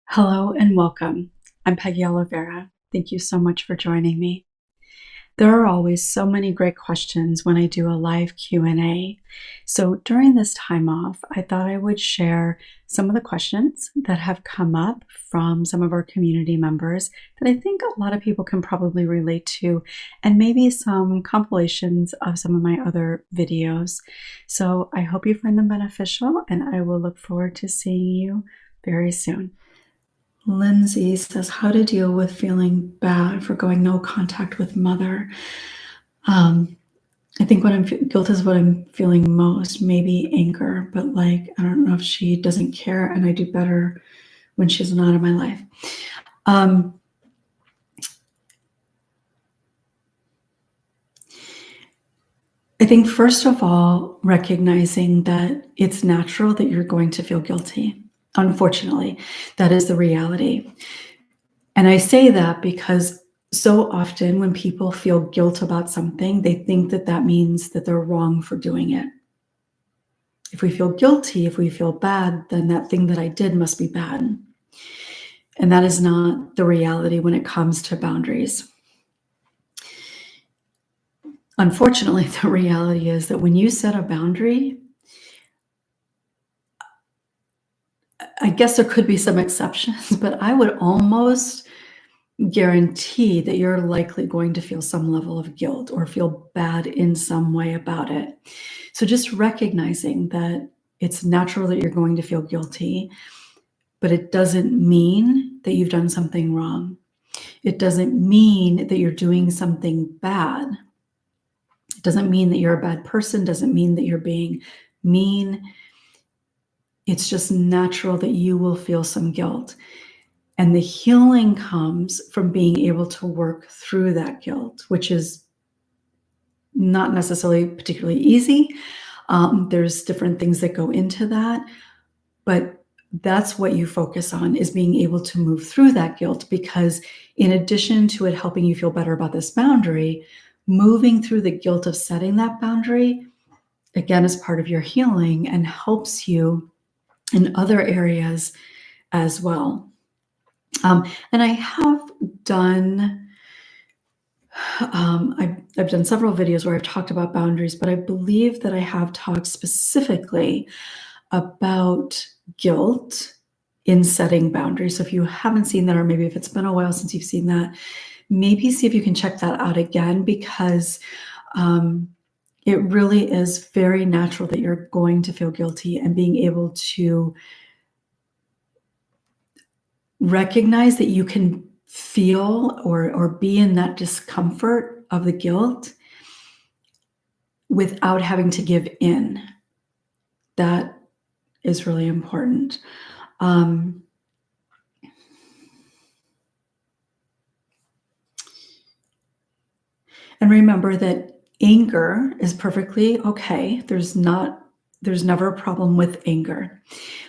Hello and welcome. I'm Peggy Oliveira. Thank you so much for joining me. There are always so many great questions when I do a live Q&A. So during this time off, I thought I would share some of the questions that have come up from some of our community members that I think a lot of people can probably relate to, and maybe some compilations of some of my other videos. So I hope you find them beneficial, and I will look forward to seeing you very soon. Lindsay says, how to deal with feeling bad for going no contact with mother. I think guilt is what I'm feeling most, maybe anger, but I don't know if she doesn't care and I do better when she's not in my life. I think first of all, recognizing that it's natural that you're going to feel guilty. Unfortunately, that is the reality. And I say that because so often when people feel guilt about something, they think that that means that they're wrong for doing it. If we feel guilty, if we feel bad, then that thing that I did must be bad. And that is not the reality when it comes to boundaries. Unfortunately, the reality is that when you set a boundary, I guess there could be some exceptions, but I would almost guarantee that you're likely going to feel some level of guilt or feel bad in some way about it. So just recognizing that it's natural that you're going to feel guilty, but it doesn't mean that you've done something wrong. It doesn't mean that you're doing something bad. It doesn't mean that you're a bad person, doesn't mean that you're being mean. It's just natural that you will feel some guilt. And the healing comes from being able to work through that guilt, which is not necessarily particularly easy. There's different things that go into that, but that's what you focus on, is being able to move through that guilt, because in addition to it helping you feel better about this boundary, moving through the guilt of setting that boundary, again, is part of your healing and helps you in other areas as well. And I have done, I've done several videos where I've talked about boundaries, but I believe that I have talked specifically about guilt in setting boundaries. So if you haven't seen that, or maybe if it's been a while since you've seen that, maybe see if you can check that out again, because it really is very natural that you're going to feel guilty, and being able to recognize that you can feel or be in that discomfort of the guilt without having to give in. That is really important. And remember that anger is perfectly okay. There's never a problem with anger,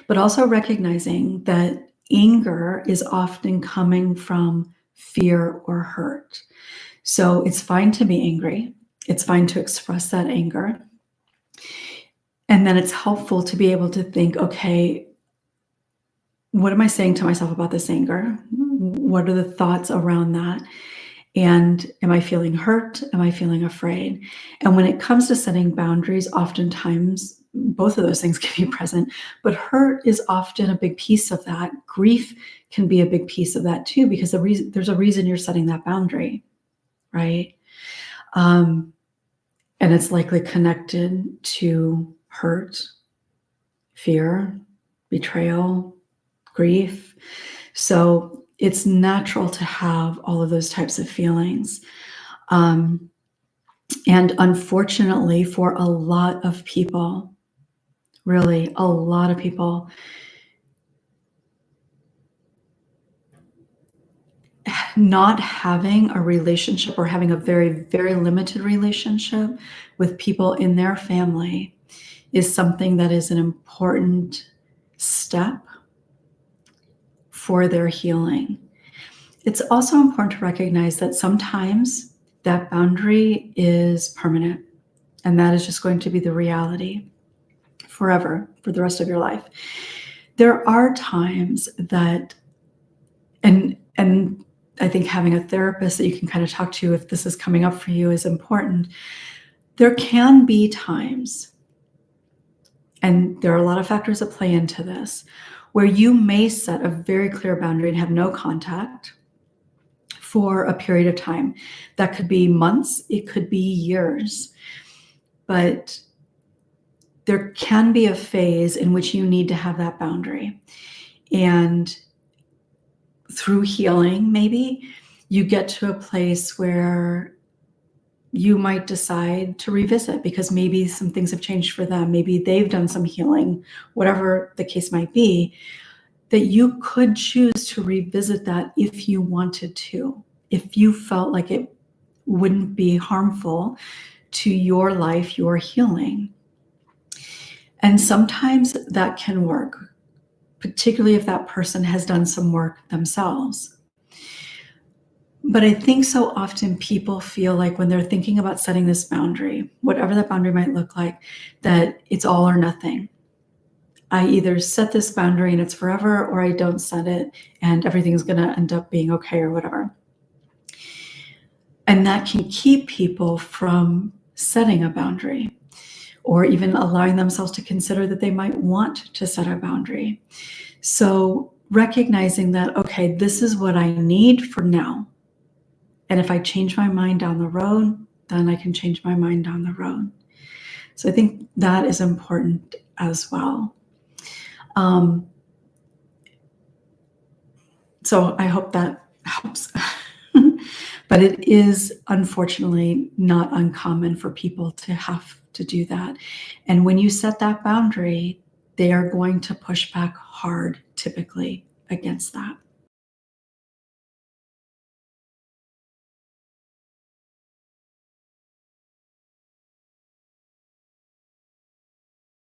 but also recognizing that anger is often coming from fear or hurt. So it's fine to be angry. It's fine to express that anger. And then it's helpful to be able to think, okay, what am I saying to myself about this anger? What are the thoughts around that? And am I feeling hurt? Am I feeling afraid? And when it comes to setting boundaries, oftentimes both of those things can be present, but hurt is often a big piece of that. Grief can be a big piece of that too, because there's a reason you're setting that boundary, right? And it's likely connected to hurt, fear, betrayal, grief. So it's natural to have all of those types of feelings. And unfortunately, for a lot of people, really a lot of people, not having a relationship, or having a very, very limited relationship with people in their family, is something that is an important step for their healing. It's also important to recognize that sometimes that boundary is permanent, and that is just going to be the reality forever, for the rest of your life. There are times that And I think having a therapist that you can kind of talk to if this is coming up for you is important. There can be times, and there are a lot of factors that play into this, where you may set a very clear boundary and have no contact for a period of time. That could be months, it could be years. But there can be a phase in which you need to have that boundary. And through healing, maybe, you get to a place where you might decide to revisit because maybe some things have changed for them. Maybe they've done some healing, whatever the case might be, that you could choose to revisit that if you wanted to, if you felt like it wouldn't be harmful to your life, your healing. And sometimes that can work, particularly if that person has done some work themselves. But I think so often people feel like when they're thinking about setting this boundary, whatever that boundary might look like, that it's all or nothing. I either set this boundary and it's forever, or I don't set it and everything's going to end up being okay or whatever. And that can keep people from setting a boundary or even allowing themselves to consider that they might want to set a boundary. So recognizing that, okay, this is what I need for now. And if I change my mind down the road, then I can change my mind down the road. So I think that is important as well. So I hope that helps. But it is unfortunately not uncommon for people to have to do that. And when you set that boundary, they are going to push back hard, typically, against that.